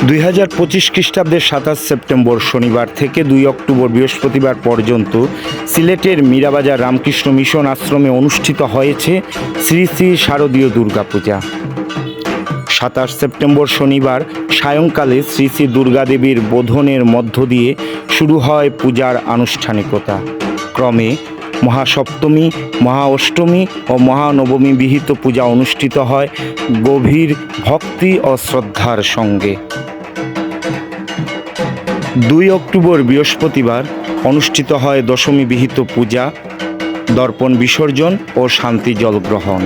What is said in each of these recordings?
2025 খ্রিস্টাব্দের 27 সেপ্টেম্বর শনিবার থেকে 2 অক্টোবর বৃহস্পতিবার পর্যন্ত সিলেটের মীরাবাজার রামকৃষ্ণ মিশন আশ্রমে অনুষ্ঠিত হয়েছে শ্রী শ্রী শারদীয় দুর্গাপূজা। 27 সেপ্টেম্বর শনিবার সায়ংকালে শ্রী শ্রী দুর্গাদেবীর বোধনের মধ্য দিয়ে শুরু হয় পূজার আনুষ্ঠানিকতা। ক্রমে মহাসপ্তমী, মহা অষ্টমী ও মহানবমী বিহিত পূজা অনুষ্ঠিত হয় গভীর ভক্তি ও শ্রদ্ধার সঙ্গে। 2 অক্টোবর বৃহস্পতিবার অনুষ্ঠিত হয় দশমী বিহিত পূজা, দর্পণ বিসর্জন ও শান্তি জল গ্রহণ।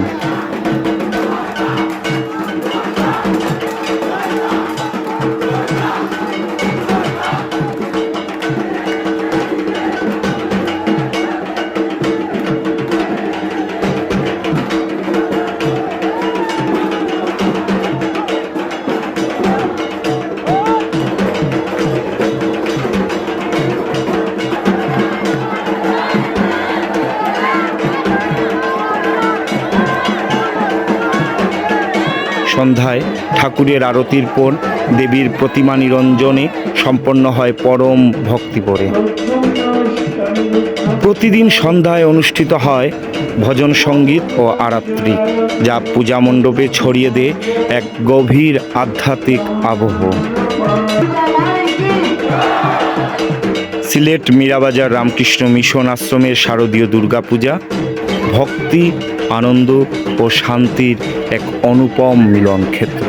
সন্ধ্যায় ঠাকুরের আরতির পর দেবীর প্রতিমা নিরঞ্জনে সম্পন্ন হয় পরম ভক্তিভরে। প্রতিদিন সন্ধ্যায় অনুষ্ঠিত হয় ভজন সঙ্গীত ও আরাত্রি, যা পূজা মণ্ডপে ছড়িয়ে দেয় এক গভীর আধ্যাত্মিক আবহ। সিলেট মীরাবাজার রামকৃষ্ণ মিশন আশ্রমের শারদীয় দুর্গাপূজা ভক্তি, আনন্দ ও শান্তির এক অনুপম মিলন ক্ষেত্র।